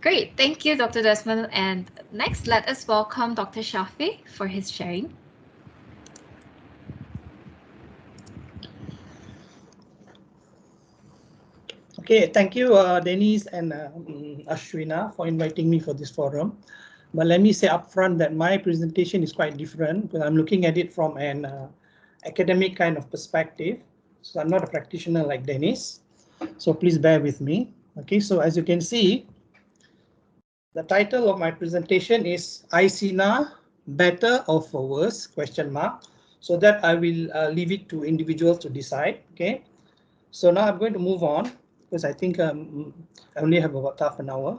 Great. Thank you, Dr. Desmond. And next, let us welcome Dr. Shafi for his sharing. Okay, thank you, Denise and Ashwina, for inviting me for this forum. But let me say upfront that my presentation is quite different because I'm looking at it from an academic kind of perspective. So I'm not a practitioner like Denise. So please bear with me. Okay, so as you can see, the title of my presentation is iSinar, better or for worse, question mark. So that I will leave it to individuals to decide. Okay, so now I'm going to move on because I think I only have about half an hour.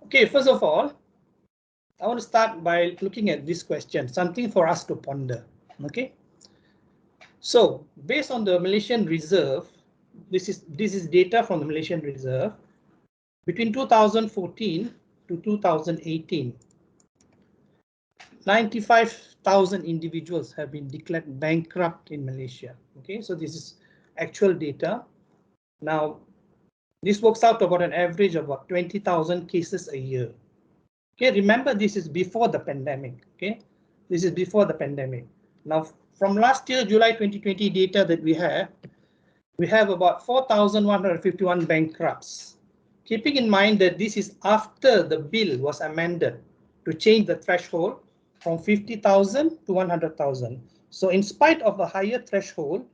Okay, first of all, I want to start by looking at this question, something for us to ponder. Okay, so based on the Malaysian Reserve, this is data from the Malaysian Reserve between 2014 to 2018. 95,000 individuals have been declared bankrupt in Malaysia. Okay, so this is actual data. Now, this works out about an average of about 20,000 cases a year. Okay, remember this is before the pandemic. Okay, this is before the pandemic. Now, from last year, July 2020 data that we have about 4,151 bankrupts. Keeping in mind that this is after the bill was amended to change the threshold from 50,000 to 100,000. So in spite of a higher threshold,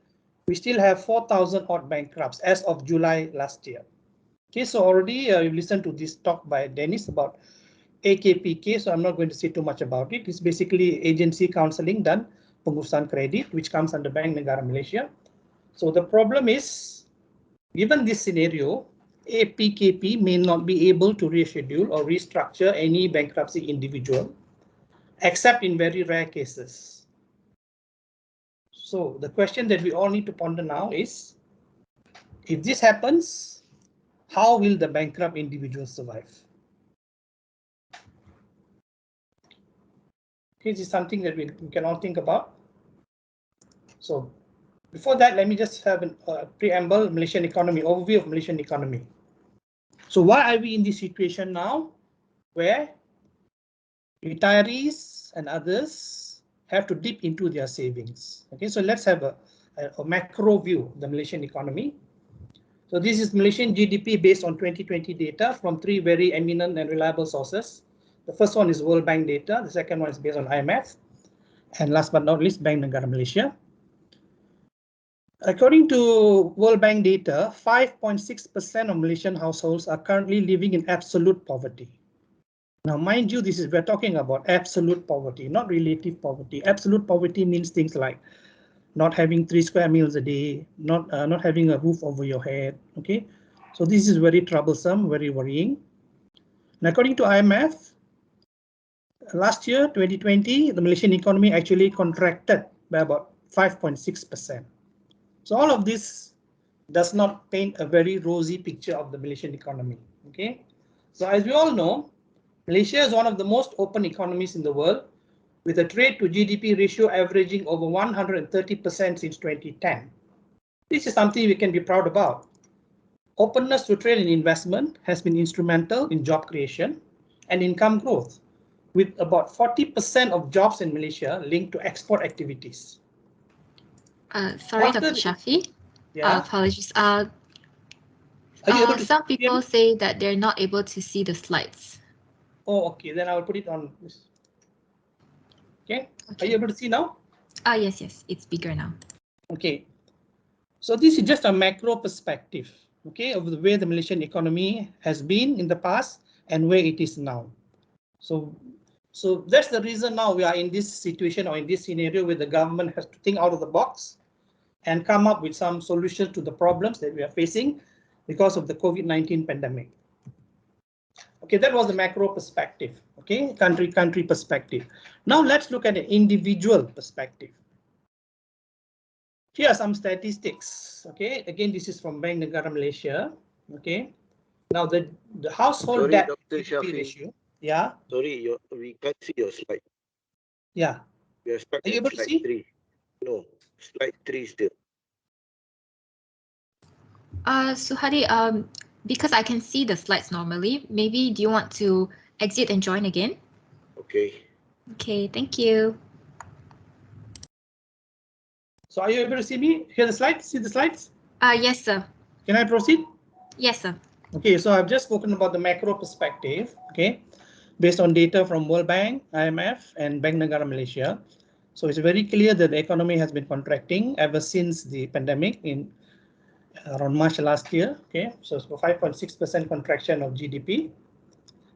we still have 4,000 odd bankrupts as of July last year. Okay, so already you've listened to this talk by Dennis about AKPK, so I'm not going to say too much about it. It's basically agency counseling dan pengurusan kredit, which comes under Bank Negara Malaysia. So the problem is, given this scenario, APKP may not be able to reschedule or restructure any bankruptcy individual, except in very rare cases. So the question that we all need to ponder now is, if this happens, how will the bankrupt individual survive? This is something that we can all think about. So before that, let me just have a preamble, Malaysian economy, overview of Malaysian economy. So why are we in this situation now where retirees and others have to dip into their savings? Okay, so let's have a macro view of the Malaysian economy. So this is Malaysian GDP based on 2020 data from three very eminent and reliable sources. The first one is World Bank data. The second one is based on IMF. And last but not least, Bank Negara Malaysia. According to World Bank data, 5.6% of Malaysian households are currently living in absolute poverty. Now, mind you, we're talking about absolute poverty, not relative poverty. Absolute poverty means things like not having 3 square meals a day, not having a roof over your head. Okay, so this is very troublesome, very worrying. And according to IMF, last year, 2020, the Malaysian economy actually contracted by about 5.6%. So all of this does not paint a very rosy picture of the Malaysian economy. Okay, so as we all know, Malaysia is one of the most open economies in the world, with a trade to GDP ratio averaging over 130% since 2010. This is something we can be proud about. Openness to trade and investment has been instrumental in job creation and income growth, with about 40% of jobs in Malaysia linked to export activities. Sorry, Dr. Shafi. Yeah. Apologies. Are you able to some people say that they're not able to see the slides. Oh, okay. Then I will put it on this. Okay. Are you able to see now? Yes. It's bigger now. Okay. So this is just a macro perspective, okay, of the way the Malaysian economy has been in the past and where it is now. So that's the reason now we are in this situation or in this scenario where the government has to think out of the box and come up with some solutions to the problems that we are facing because of the COVID-19 pandemic. Okay, that was the macro perspective, okay, country perspective. Now let's look at the individual perspective. Here are some statistics, okay. Again, this is from Bank Negara Malaysia, okay. Now the household debt Dr. Shafi, ratio. Yeah. Sorry, we can't see your slide. Yeah. We are stuck Are you at able to see? slide 3. No, slide 3 still. Suhadi, because I can see the slides normally, maybe do you want to exit and join again? Okay. Okay, thank you. So are you able to see me? Hear the slides? See the slides? Yes, sir. Can I proceed? Yes, sir. Okay, so I've just spoken about the macro perspective, okay, based on data from World Bank, IMF, and Bank Negara Malaysia. So it's very clear that the economy has been contracting ever since the pandemic in around March last year. Okay, so it's 5.6% contraction of GDP.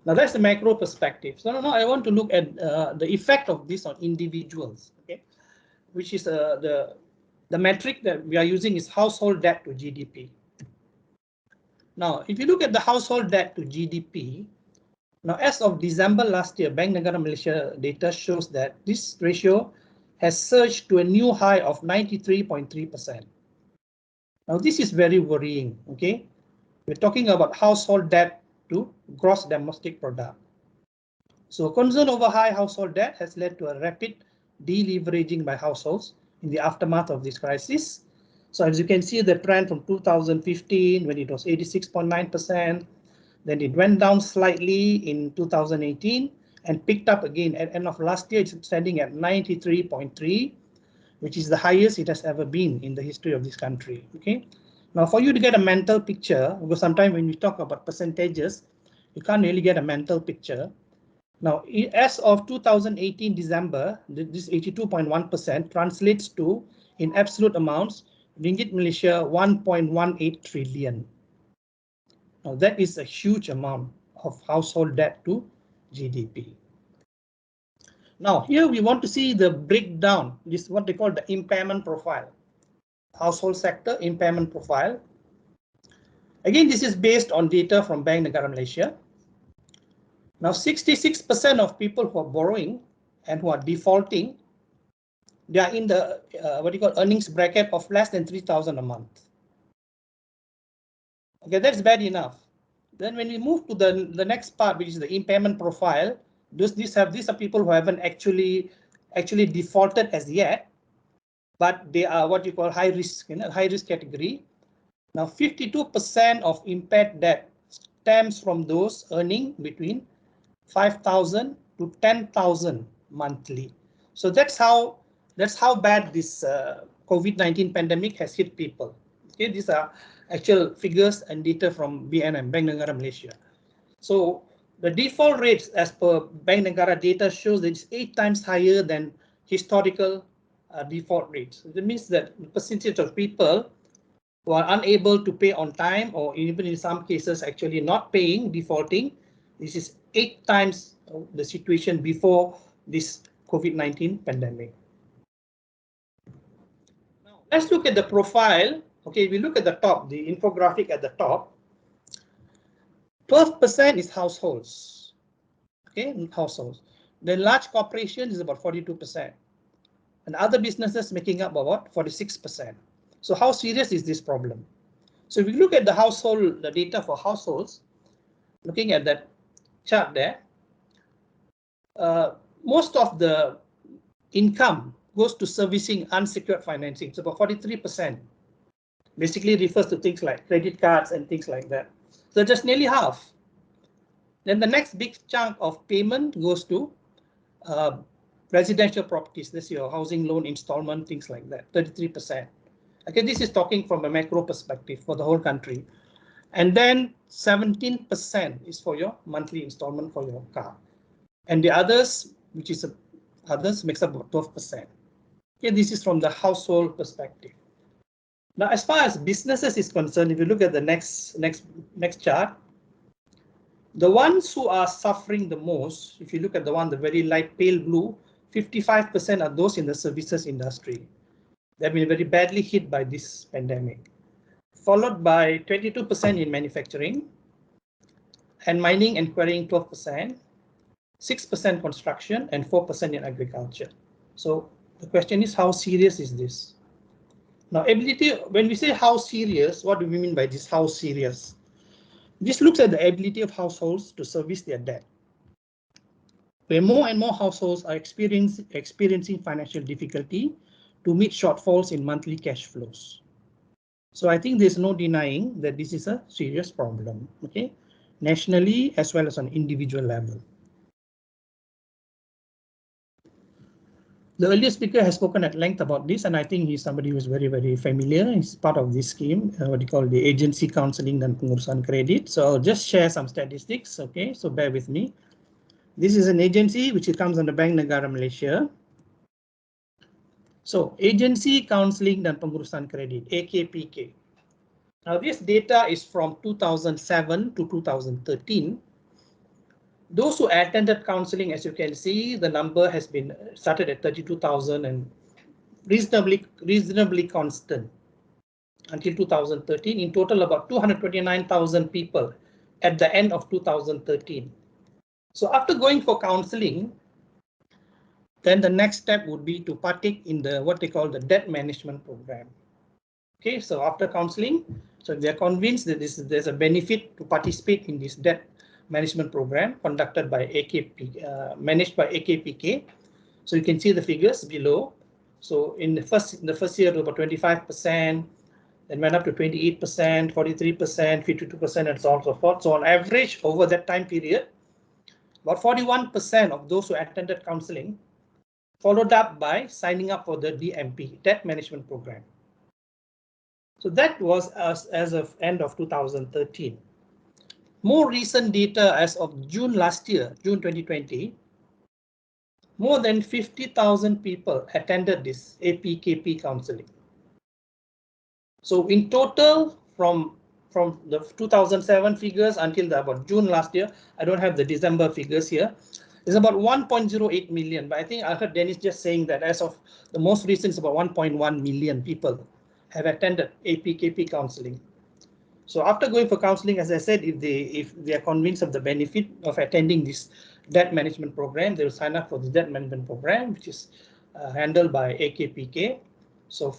Now that's the macro perspective. So now I want to look at the effect of this on individuals. Okay, which is the metric that we are using is household debt to GDP. Now, if you look at the household debt to GDP, now as of December last year, Bank Negara Malaysia data shows that this ratio has surged to a new high of 93.3%. Now, this is very worrying, okay? We're talking about household debt to gross domestic product. So concern over high household debt has led to a rapid deleveraging by households in the aftermath of this crisis. So as you can see, the trend from 2015 when it was 86.9%, then it went down slightly in 2018 and picked up again at end of last year. It's standing at 93.3, which is the highest it has ever been in the history of this country. Okay. Now, for you to get a mental picture, because sometimes when we talk about percentages, you can't really get a mental picture. Now, as of 2018 December, this 82.1% translates to, in absolute amounts, Ringgit Malaysia 1.18 trillion. Now, that is a huge amount of household debt to GDP. Now, here we want to see the breakdown. This is what they call the impairment profile. Household sector impairment profile. Again, this is based on data from Bank Negara Malaysia. Now, 66% of people who are borrowing and who are defaulting, they are in the what you call earnings bracket of less than 3,000 a month. Okay, that's bad enough. Then when we move to the next part, which is the impairment profile, these are people who haven't actually defaulted as yet, but they are what you call high risk, high risk category. Now 52% of impaired debt stems from those earning between 5,000 to 10,000 monthly. So that's how bad this COVID-19 pandemic has hit people. Okay, these are actual figures and data from BNM, Bank Negara Malaysia. So the default rates as per Bank Negara data shows that it's 8 times higher than historical default rates. That means that the percentage of people who are unable to pay on time, or even in some cases actually not paying, defaulting, this is 8 times the situation before this COVID-19 pandemic. Now, let's look at the profile. Okay, we look at the top, the infographic at the top. 12% is households. Okay, households. Then large corporations is about 42%, and other businesses making up about 46%. So how serious is this problem? So if we look at the data for households, looking at that chart there, most of the income goes to servicing unsecured financing. It's about 43%. Basically refers to things like credit cards and things like that. So just nearly half. Then the next big chunk of payment goes to residential properties. This is your housing loan installment, things like that, 33%. Okay, this is talking from a macro perspective for the whole country. And then 17% is for your monthly installment for your car. And the others, which is others, makes up about 12%. Okay, this is from the household perspective. Now, as far as businesses is concerned, if you look at the next chart, the ones who are suffering the most, if you look at the very light pale blue, 55% are those in the services industry. They've been very badly hit by this pandemic, followed by 22% in manufacturing, and mining and quarrying 12%, 6% construction, and 4% in agriculture. So the question is, how serious is this? Now, when we say how serious, what do we mean by this how serious? This looks at the ability of households to service their debt, where more and more households are experiencing financial difficulty to meet shortfalls in monthly cash flows. So I think there's no denying that this is a serious problem, okay, nationally as well as on individual level. The earlier speaker has spoken at length about this, and I think he's somebody who's very, very familiar. He's part of this scheme, what you call the agency counseling dan pengurusan kredit. So I'll just share some statistics, okay, so bear with me. This is an agency which comes under Bank Negara Malaysia. So agency counseling dan pengurusan kredit, AKPK. Now this data is from 2007 to 2013. Those who attended counseling, as you can see, the number has been started at 32,000 and reasonably constant until 2013. In total, about 229,000 people at the end of 2013. So after going for counseling, then the next step would be to partake in the what they call the debt management program. Okay, so after counseling, so if they're convinced that there's a benefit to participate in this debt management program conducted by managed by AKPK. So you can see the figures below. So in the first year, it was about 25%, then went up to 28%, 43%, 52%, and so on and so forth. So on average, over that time period, about 41% of those who attended counseling followed up by signing up for the DMP, Debt Management Program. So that was as of end of 2013. More recent data as of June last year, June 2020, more than 50,000 people attended this APKP counseling. So in total, from the 2007 figures until about June last year, I don't have the December figures here, it's about 1.08 million. But I think I heard Dennis just saying that as of the most recent, it's about 1.1 million people have attended APKP counseling. So after going for counseling, as I said, if they are convinced of the benefit of attending this debt management program, they will sign up for the debt management program, which is handled by AKPK. So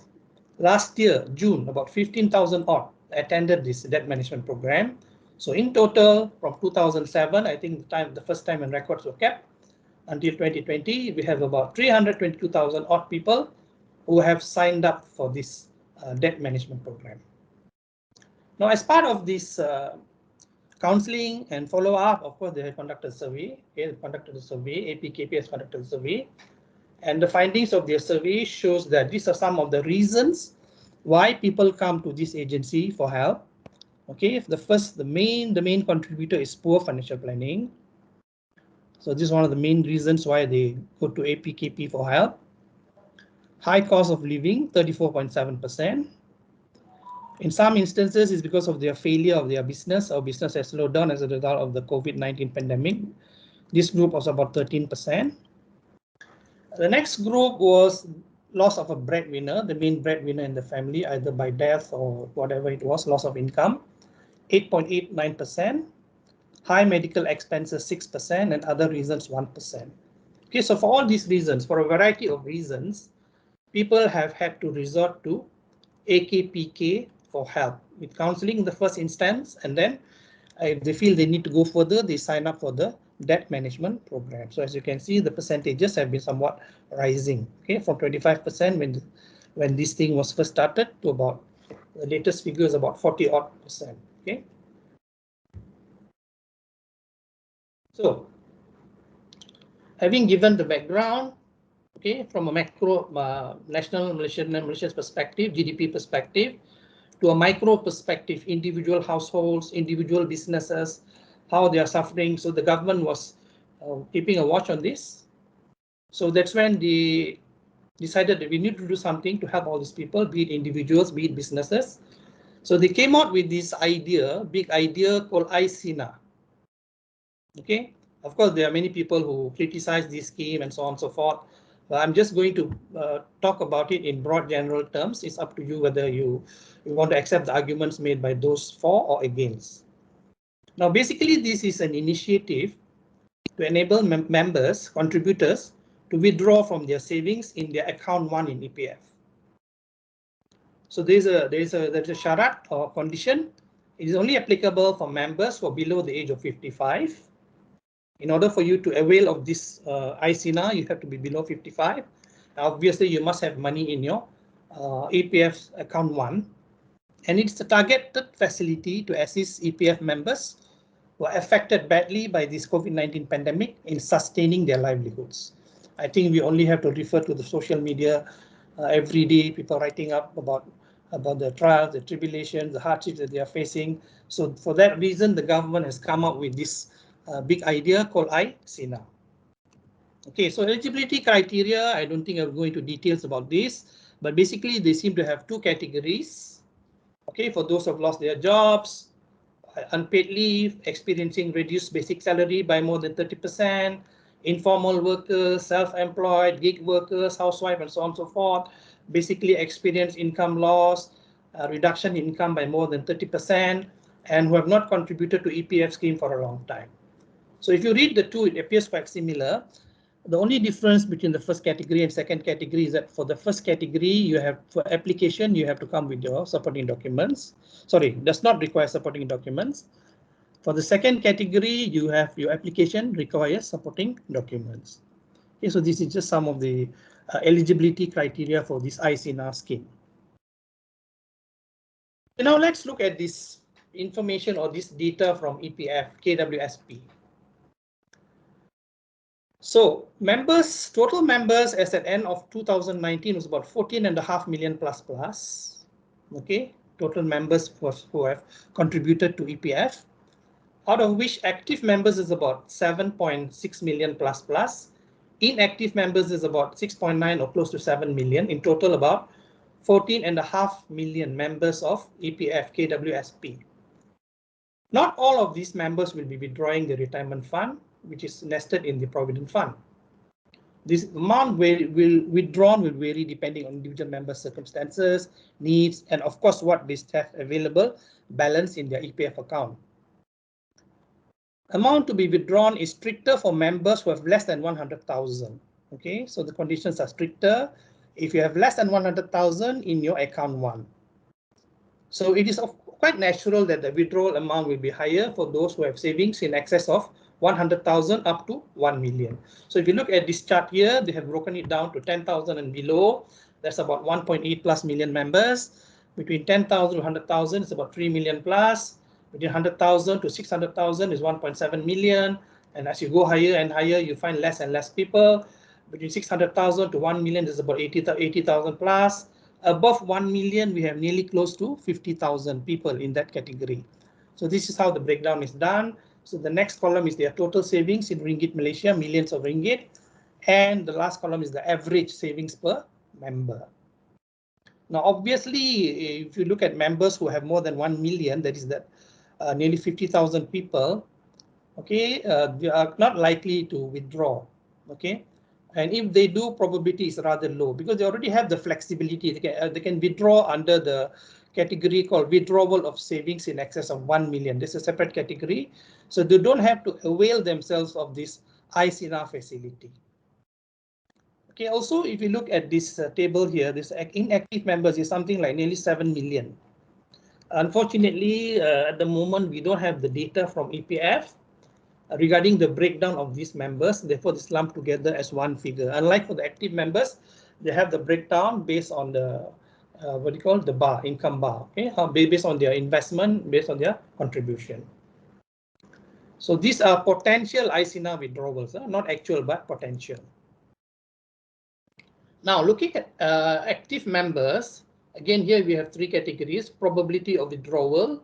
last year, June, about 15,000 odd attended this debt management program. So in total, from 2007, I think the first time when records were kept, until 2020, we have about 322,000 odd people who have signed up for this debt management program. Now, as part of this counseling and follow-up, of course, they have conducted a survey. Okay, they conducted a survey. APKP has conducted a survey. And the findings of their survey shows that these are some of the reasons why people come to this agency for help. Okay, the main contributor is poor financial planning. So this is one of the main reasons why they go to APKP for help. High cost of living, 34.7%. In some instances, it's because of their failure of their business, or business has slowed down as a result of the COVID-19 pandemic. This group was about 13%. The next group was loss of a breadwinner, the main breadwinner in the family, either by death or whatever it was, loss of income, 8.89%. High medical expenses, 6%, and other reasons, 1%. Okay, so for all these reasons, for a variety of reasons, people have had to resort to AKPK for help with counseling in the first instance, and then if they feel they need to go further, they sign up for the debt management program. So as you can see, the percentages have been somewhat rising, okay, from 25% when this thing was first started to about the latest figure is about 40-odd%. Okay. So having given the background, okay, from a macro national Malaysia's perspective, GDP perspective, to a micro perspective, individual households, individual businesses, how they are suffering. So the government was keeping a watch on this. So that's when they decided that we need to do something to help all these people, be it individuals, be it businesses. So they came out with this idea, big idea called iSinar. Okay, of course, there are many people who criticize this scheme and so on and so forth. But I'm just going to talk about it in broad general terms. It's up to you whether you want to accept the arguments made by those for or against. Now, basically, this is an initiative to enable members, contributors, to withdraw from their savings in their account 1 in EPF. So there's a sharat or condition. It is only applicable for members who are below the age of 55. In order for you to avail of this iSinar, you have to be below 55. Now, obviously, you must have money in your EPF account 1. And it's a targeted facility to assist EPF members who are affected badly by this COVID-19 pandemic in sustaining their livelihoods. I think we only have to refer to the social media every day, people writing up about the trials, the tribulations, the hardships that they are facing. So for that reason, the government has come up with this big idea called iSinar. Okay, so eligibility criteria, I don't think I'll go into details about this, but basically they seem to have two categories. Okay, for those who have lost their jobs, unpaid leave, experiencing reduced basic salary by more than 30%, informal workers, self-employed, gig workers, housewife, and so on and so forth, basically experience income loss, reduction in income by more than 30%, and who have not contributed to EPF scheme for a long time. So if you read the two, it appears quite similar. The only difference between the first category and second category is that for the first category, you have for application, you have to come with your supporting documents. Sorry, does not require supporting documents. For the second category, you have your application requires supporting documents. Okay, so this is just some of the eligibility criteria for this iSinar scheme. So now let's look at this information or this data from EPF KWSP. So members, total members as at end of 2019 was about 14.5 million plus. Okay, total members who have contributed to EPF, out of which active members is about 7.6 million plus. Inactive members is about 6.9 or close to 7 million. In total, about 14.5 million members of EPF KWSP. Not all of these members will be withdrawing the retirement fund, which is nested in the provident fund. This amount will withdrawn will vary depending on individual member circumstances, needs, and of course what they have available balance in their EPF account. Amount to be withdrawn is stricter for members who have less than 100,000. Okay, so the conditions are stricter if you have less than 100,000 in your account one. So it is quite natural that the withdrawal amount will be higher for those who have savings in excess of 100,000 up to 1 million. So if you look at this chart here, they have broken it down to 10,000 and below. That's about 1.8 plus million members. Between 10,000 to 100,000 is about 3 million plus. Between 100,000 to 600,000 is 1.7 million. And as you go higher and higher, you find less and less people. Between 600,000 to 1 million is about 80,000 plus. Above 1 million, we have nearly close to 50,000 people in that category. So this is how the breakdown is done. So the next column is their total savings in ringgit Malaysia, millions of ringgit. And the last column is the average savings per member. Now, obviously, if you look at members who have more than 1 million, that is that nearly 50,000 people, okay, they are not likely to withdraw, okay. And if they do, probability is rather low because they already have the flexibility. They can withdraw under the category called withdrawal of savings in excess of 1 million. This is a separate category. So they don't have to avail themselves of this iSinar facility. Okay, also, if you look at this table here, this inactive members is something like nearly 7 million. Unfortunately, at the moment, we don't have the data from EPF regarding the breakdown of these members. Therefore, it's lumped together as one figure. Unlike for the active members, they have the breakdown based on the what do you call the bar, income bar, okay, based on their investment, based on their contribution. So these are potential iSinar withdrawals, not actual but potential. Now looking at active members, again here we have three categories: probability of withdrawal,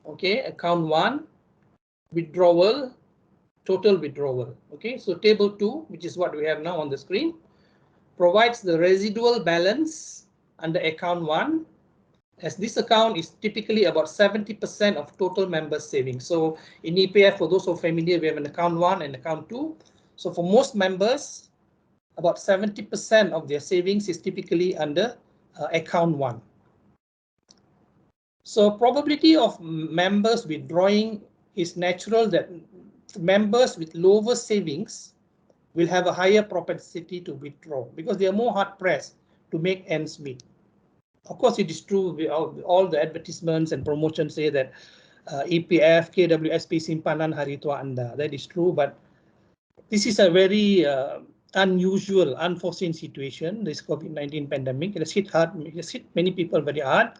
okay, account one, withdrawal, total withdrawal. Okay, so table 2, which is what we have now on the screen, provides the residual balance under account 1, as this account is typically about 70% of total member savings. So in EPF, for those who are familiar, we have an account 1 and account 2. So for most members, about 70% of their savings is typically under account 1. So probability of members withdrawing is natural that members with lower savings will have a higher propensity to withdraw because they are more hard pressed to make ends meet. Of course, it is true. All the advertisements and promotions say that EPF, KWSP simpanan hari tua anda. That is true, but this is a very unusual, unforeseen situation. This COVID-19 pandemic, it has hit hard. It has hit many people very hard.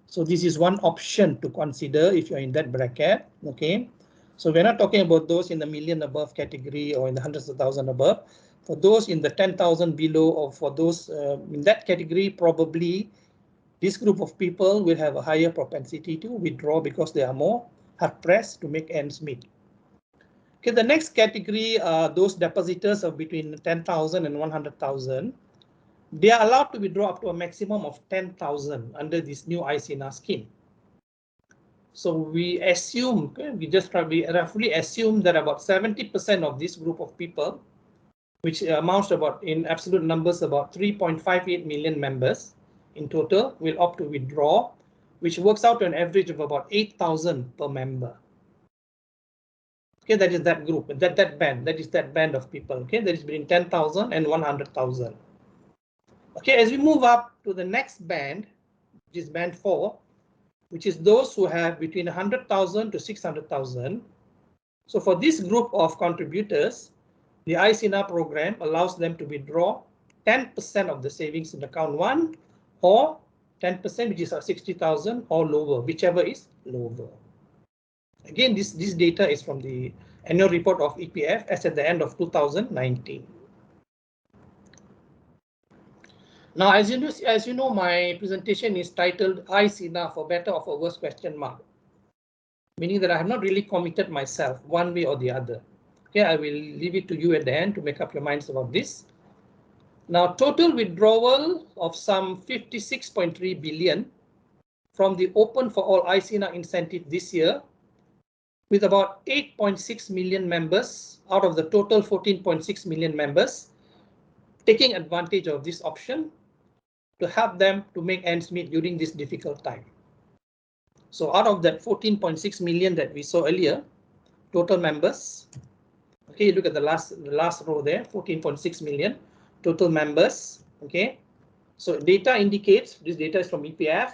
So this is one option to consider if you're in that bracket. Okay, so we're not talking about those in the million above category or in the hundreds of thousand above. For those in the 10,000 below, or for those in that category, probably this group of people will have a higher propensity to withdraw because they are more hard pressed to make ends meet. Okay, the next category are those depositors of between 10,000 and 100,000. They are allowed to withdraw up to a maximum of 10,000 under this new iSinar scheme. So we assume, we roughly assume that about 70% of this group of people, which amounts to about, in absolute numbers, about 3.58 million members in total, will opt to withdraw, which works out to an average of about 8,000 per member. Okay, that is that group, that band of people. Okay, that is between 10,000 and 100,000. Okay, as we move up to the next band, which is band 4, which is those who have between 100,000 to 600,000. So for this group of contributors, the iSinar program allows them to withdraw 10% of the savings in account 1, or 10%, which is 60,000, or lower, whichever is lower. Again, this data is from the annual report of EPF as at the end of 2019. Now, as you know, my presentation is titled iSinar for better or for worse question mark, meaning that I have not really committed myself one way or the other. Okay, I will leave it to you at the end to make up your minds about this. Now, total withdrawal of some 56.3 billion from the open for all iSinar incentive this year, with about 8.6 million members out of the total 14.6 million members taking advantage of this option to help them to make ends meet during this difficult time. So out of that 14.6 million that we saw earlier, total members, okay, look at the last row there, 14.6 million total members. Okay, so data indicates, this data is from EPF,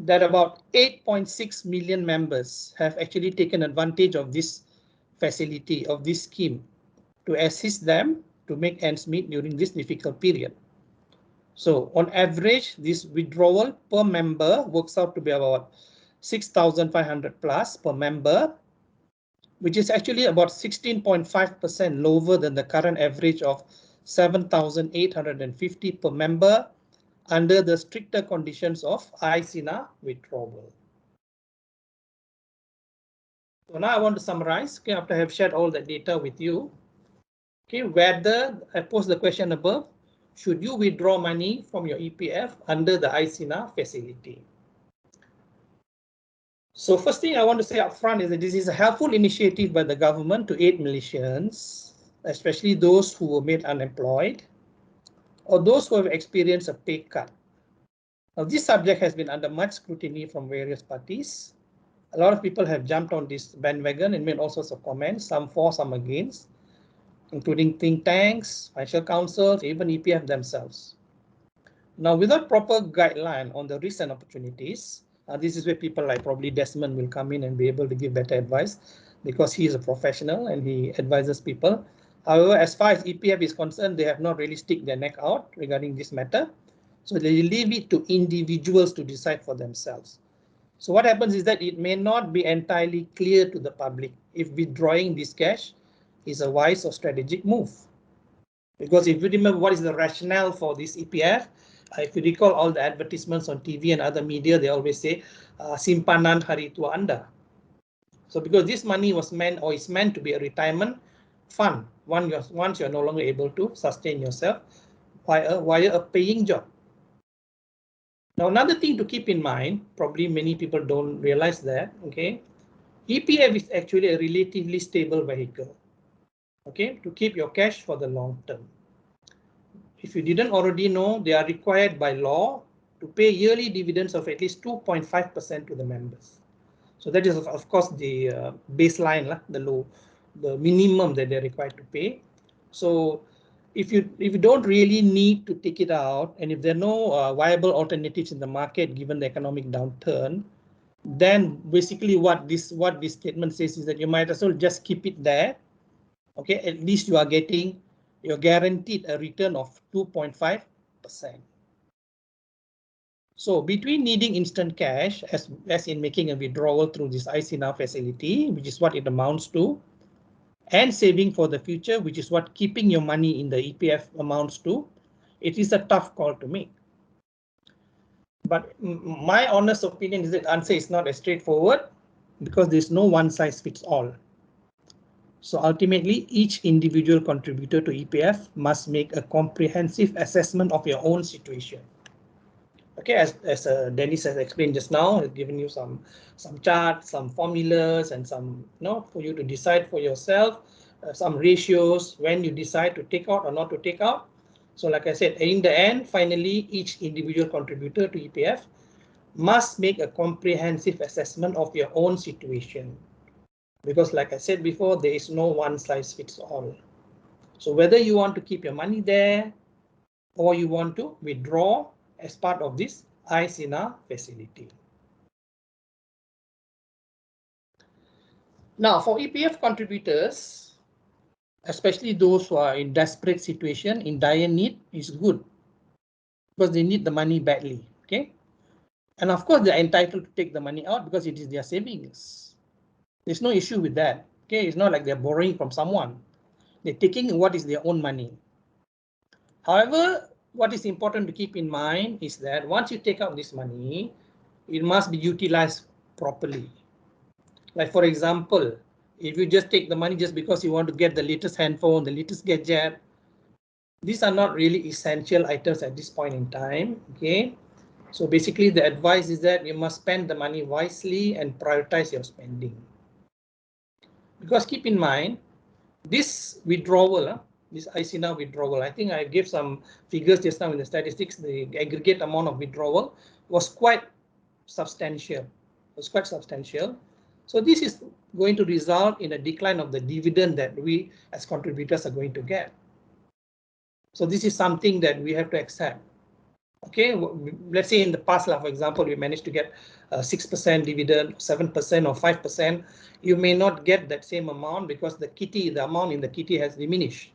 that about 8.6 million members have actually taken advantage of this facility, of this scheme, to assist them to make ends meet during this difficult period. So on average, this withdrawal per member works out to be about 6,500 plus per member, which is actually about 16.5% lower than the current average of 7,850 per member under the stricter conditions of iSinar withdrawal. So now I want to summarize, okay, after I have shared all the data with you. Okay, whether, I pose the question above, should you withdraw money from your EPF under the iSinar facility? So first thing I want to say up front is that this is a helpful initiative by the government to aid Malaysians, especially those who were made unemployed or those who have experienced a pay cut. Now, this subject has been under much scrutiny from various parties. A lot of people have jumped on this bandwagon and made all sorts of comments, some for, some against, including think tanks, financial councils, even EPF themselves. Now, without proper guideline on the risks and opportunities, this is where people like probably Desmond will come in and be able to give better advice, because he is a professional and he advises people. However, as far as EPF is concerned, they have not really stick their neck out regarding this matter. So they leave it to individuals to decide for themselves. So what happens is that it may not be entirely clear to the public if withdrawing this cash is a wise or strategic move. Because if you remember what is the rationale for this EPF, if you recall all the advertisements on TV and other media, they always say simpanan hari tua Anda. So because this money was meant or is meant to be a retirement fund once you're no longer able to sustain yourself via a paying job. Now, another thing to keep in mind, probably many people don't realize that, okay, EPF is actually a relatively stable vehicle, okay, to keep your cash for the long term. If you didn't already know, they are required by law to pay yearly dividends of at least 2.5% to the members. So that is, of course, the baseline, the minimum that they're required to pay. So if you don't really need to take it out, and if there are no viable alternatives in the market given the economic downturn, then basically what this statement says is that you might as well just keep it there. Okay, at least you're guaranteed a return of 2.5%. So between needing instant cash, as in making a withdrawal through this iSinar facility, which is what it amounts to, and saving for the future, which is what keeping your money in the EPF amounts to, it is a tough call to make. But my honest opinion is that answer is not as straightforward because there's no one size fits all. So ultimately, each individual contributor to EPF must make a comprehensive assessment of your own situation. Okay, as Dennis has explained just now, has given you some charts, some formulas, and some, for you to decide for yourself, some ratios when you decide to take out or not to take out. So like I said, in the end, finally, each individual contributor to EPF must make a comprehensive assessment of your own situation. Because like I said before, there is no one size fits all. So whether you want to keep your money there or you want to withdraw as part of this iSinar facility. Now for EPF contributors, especially those who are in desperate situation, in dire need, is good because they need the money badly. Okay, and of course they're entitled to take the money out because it is their savings. There's no issue with that. Okay, it's not like they're borrowing from someone. They're taking what is their own money. However, what is important to keep in mind is that once you take out this money, it must be utilized properly. Like for example, if you just take the money just because you want to get the latest handphone, the latest gadget, these are not really essential items at this point in time. Okay, so basically the advice is that you must spend the money wisely and prioritize your spending. Because keep in mind, this withdrawal, this iSinar withdrawal, I think I gave some figures just now in the statistics. The aggregate amount of withdrawal was quite substantial. So this is going to result in a decline of the dividend that we as contributors are going to get. So this is something that we have to accept. Okay, let's say in the past, for example, we managed to get 6% dividend, 7% or 5%. You may not get that same amount because the amount in the kitty has diminished.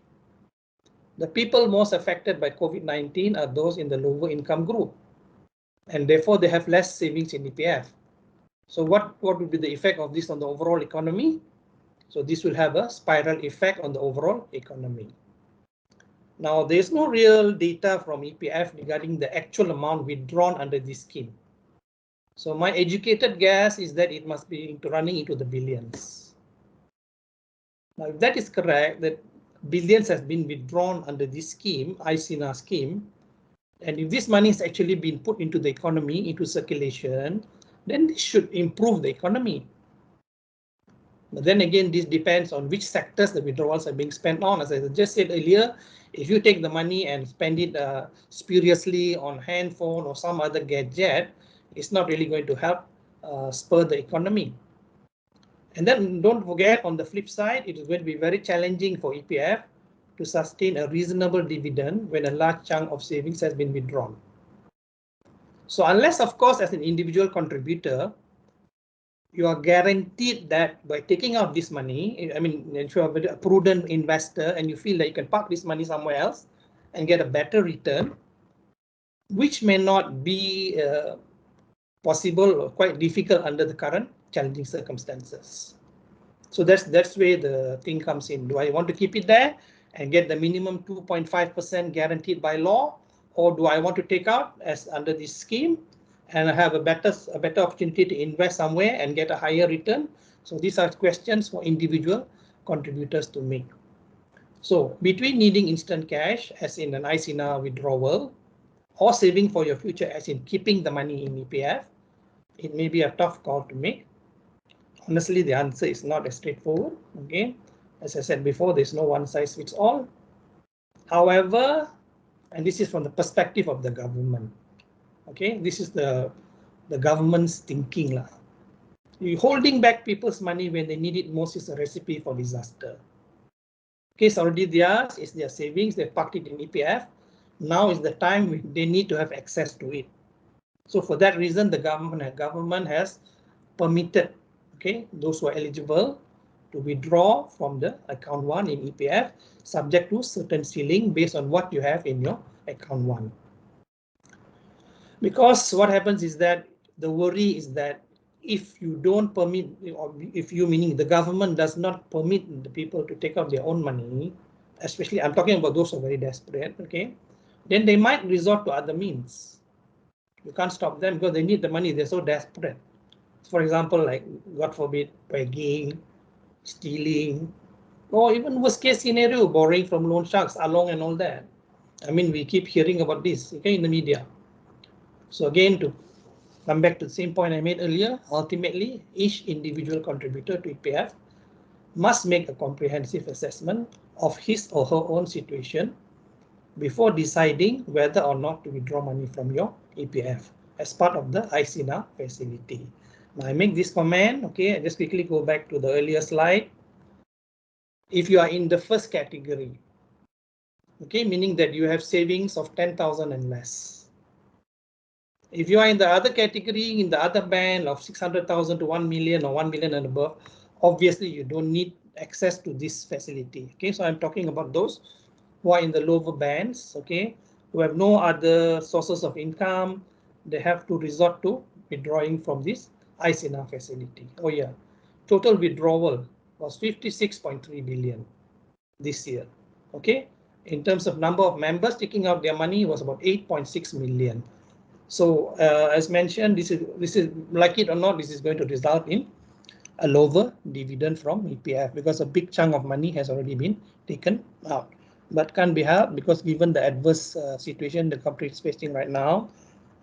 The people most affected by COVID-19 are those in the lower income group, and therefore they have less savings in EPF. So what would be the effect of this on the overall economy? So this will have a spiral effect on the overall economy. Now, there's no real data from EPF regarding the actual amount withdrawn under this scheme. So my educated guess is that it must be running into the billions. Now, if that is correct, that billions has been withdrawn under this scheme, iSinar scheme, and if this money is actually being put into the economy, into circulation, then this should improve the economy. But then again, this depends on which sectors the withdrawals are being spent on. As I just said earlier, if you take the money and spend it spuriously on handphone or some other gadget, it's not really going to help spur the economy. And then don't forget, on the flip side, it is going to be very challenging for EPF to sustain a reasonable dividend when a large chunk of savings has been withdrawn. So unless, of course, as an individual contributor, you are guaranteed that by taking out this money, I mean, if you are a prudent investor and you feel that you can park this money somewhere else and get a better return, which may not be possible or quite difficult under the current challenging circumstances. So that's where the thing comes in. Do I want to keep it there and get the minimum 2.5% guaranteed by law, or do I want to take out as under this scheme and have a better opportunity to invest somewhere and get a higher return? So these are questions for individual contributors to make. So between needing instant cash, as in an iSinar withdrawal, or saving for your future, as in keeping the money in EPF, it may be a tough call to make. Honestly, the answer is not as straightforward. Okay, as I said before, there's no one size fits all. However, and this is from the perspective of the government. Okay, this is the government's thinking lah. Holding back people's money when they need it most is a recipe for disaster. Okay, it's already theirs, it's their savings, they parked it in EPF. Now is the time they need to have access to it. So for that reason, the government has permitted, okay, those who are eligible to withdraw from the account 1 in EPF, subject to certain ceiling based on what you have in your account 1. Because what happens is that the worry is that if you don't permit, or if you, meaning the government, does not permit the people to take out their own money, especially I'm talking about those who are very desperate, okay, then they might resort to other means. You can't stop them because they need the money, they're so desperate. For example, like, God forbid, begging, stealing, or even worst case scenario, borrowing from loan sharks, along and all that. I mean, we keep hearing about this, okay, in the media. So again, to come back to the same point I made earlier, ultimately, each individual contributor to EPF must make a comprehensive assessment of his or her own situation before deciding whether or not to withdraw money from your EPF as part of the iSinar facility. Now, I make this comment, okay, I just quickly go back to the earlier slide. If you are in the first category, okay, meaning that you have savings of 10,000 and less. If you are in the other category, in the other band of 600,000 to 1 million or 1 million and above, obviously you don't need access to this facility. Okay, so I'm talking about those who are in the lower bands, okay, who have no other sources of income. They have to resort to withdrawing from this iSinar facility. Oh yeah, total withdrawal was 56.3 billion this year. Okay, in terms of number of members taking out their money, was about 8.6 million. So as mentioned, this is like it or not, this is going to result in a lower dividend from EPF because a big chunk of money has already been taken out. But can't be helped because given the adverse situation the country is facing right now,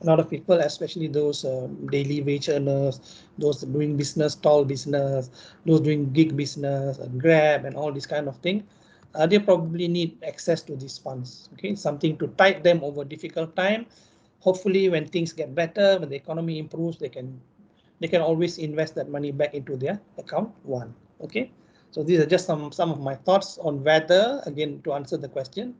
a lot of people, especially those daily wage earners, those doing business, stall business, those doing gig business, and Grab and all this kind of thing, they probably need access to these funds. Okay, something to tide them over difficult time. Hopefully, when things get better, when the economy improves, they can always invest that money back into their account one. Okay, so these are just some of my thoughts on whether, again, to answer the question,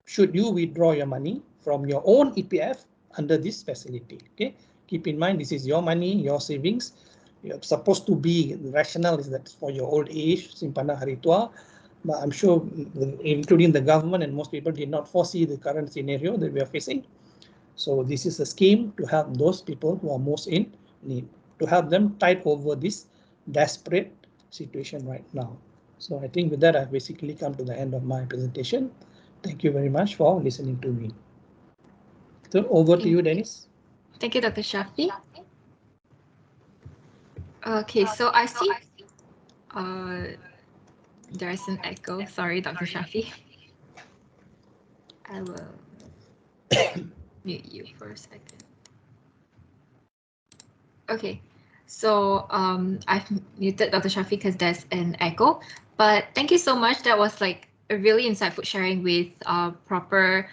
should you withdraw your money from your own EPF under this facility. Okay, keep in mind this is your money, your savings. You're supposed to be rational, is that for your old age, simpanan hari tua. But I'm sure, including the government and most people, did not foresee the current scenario that we are facing. So this is a scheme to help those people who are most in need, to help them tide over this desperate situation right now. So I think with that, I've basically come to the end of my presentation. Thank you very much for listening to me. So over to you, Dennis. Thank you, Dr. Shafi. Okay, so I see there is an echo. Sorry, Dr. Shafi. I will mute you for a second. Okay, so I've muted Dr. Shafi because there's an echo. But thank you so much. That was like a really insightful sharing with proper,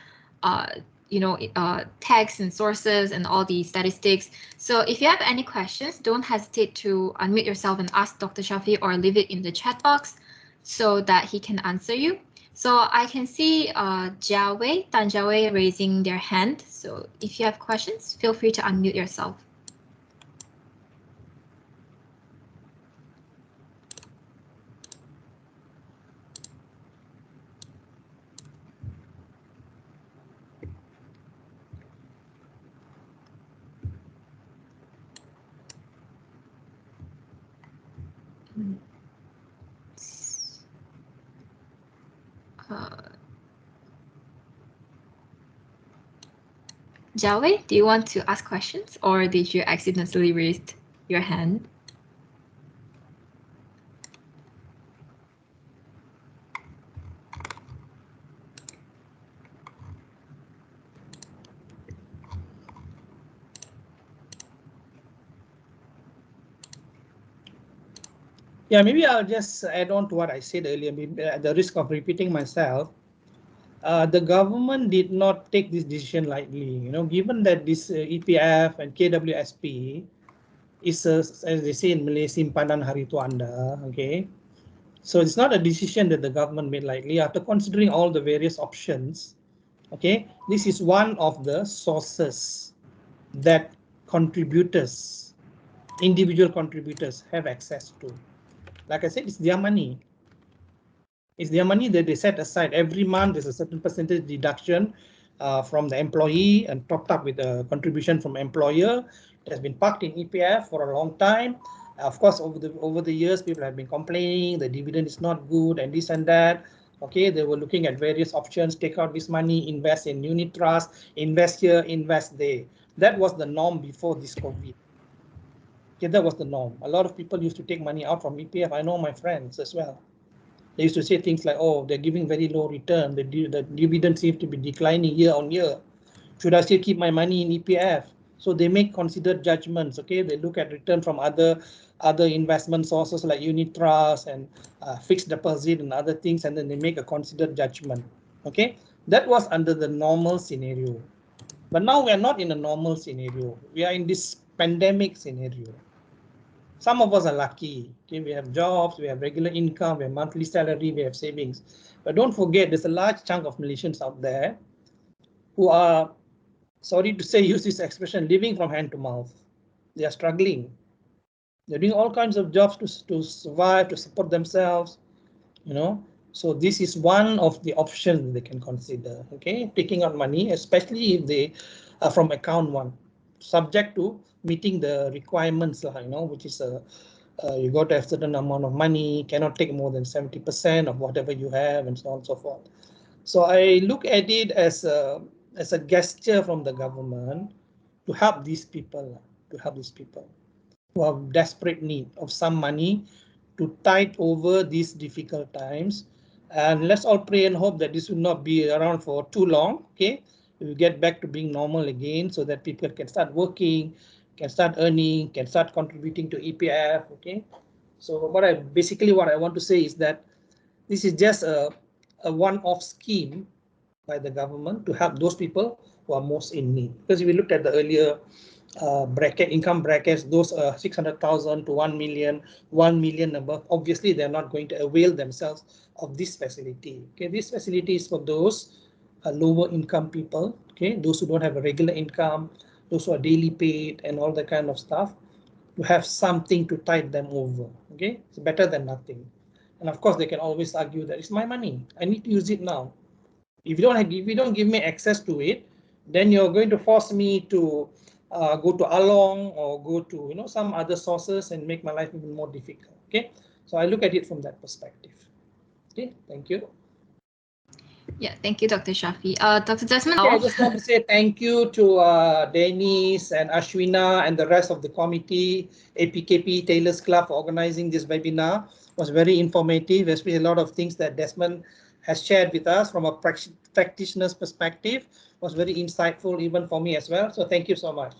tags and sources and all the statistics. So if you have any questions, don't hesitate to unmute yourself and ask Dr. Shafi or leave it in the chat box so that he can answer you. So I can see Tan Jiawei raising their hand. So if you have questions, feel free to unmute yourself. Jiawei, do you want to ask questions or did you accidentally raise your hand? Yeah, maybe I'll just add on to what I said earlier, at the risk of repeating myself. The government did not take this decision lightly. Given that this EPF and KWSP is, as they say in Malay, simpanan hari tua Anda. Okay, so it's not a decision that the government made lightly. After considering all the various options, okay, this is one of the sources that individual contributors have access to. Like I said, it's their money. It's their money that they set aside every month. There's a certain percentage deduction from the employee and topped up with a contribution from employer. It has been parked in EPF for a long time. Of course, over the years, people have been complaining the dividend is not good and this and that. Okay, they were looking at various options, take out this money, invest in unit trust, invest here, invest there. That was the norm before this COVID. Okay, that was the norm. A lot of people used to take money out from EPF. I know my friends as well. They used to say things like, oh, they're giving very low return. The dividend seems to be declining year on year. Should I still keep my money in EPF? So they make considered judgments. Okay, they look at return from other investment sources like unit trust and fixed deposit and other things, and then they make a considered judgment. Okay, that was under the normal scenario. But now we are not in a normal scenario. We are in this pandemic scenario. Some of us are lucky. Okay, we have jobs, we have regular income, we have monthly salary, we have savings. But don't forget, there's a large chunk of Malaysians out there who are, sorry to say, use this expression, living from hand to mouth. They are struggling. They're doing all kinds of jobs to survive, to support themselves, you know. So this is one of the options they can consider. Okay, taking out money, especially if they are from account one, subject to meeting the requirements, you know, which is you got to have a certain amount of money, cannot take more than 70% of whatever you have, and so on and so forth. So I look at it as a gesture from the government to help these people, who have desperate need of some money to tide over these difficult times. And let's all pray and hope that this will not be around for too long. Okay, we will get back to being normal again, so that people can start working, can start earning, can start contributing to EPF. Okay, so what I want to say is that this is just a one-off scheme by the government to help those people who are most in need. Because if we looked at the earlier income brackets, those 600,000 to 1 million, 1 million above, obviously they're not going to avail themselves of this facility. Okay, this facility is for those lower income people, okay, those who don't have a regular income, those who are daily paid and all that kind of stuff, to have something to tide them over. Okay, it's better than nothing. And of course, they can always argue that it's my money, I need to use it now. If you don't give me access to it, then you're going to force me to go to Along or go to some other sources and make my life even more difficult. Okay, so I look at it from that perspective. Okay, thank you. Yeah, thank you, Dr. Shafi. Dr. Desmond? Okay, I just want to say thank you to Dennis and Ashwina and the rest of the committee, APKP Tailors Club, for organizing this webinar. It was very informative, especially a lot of things that Desmond has shared with us from a practitioner's perspective. It was very insightful even for me as well. So thank you so much.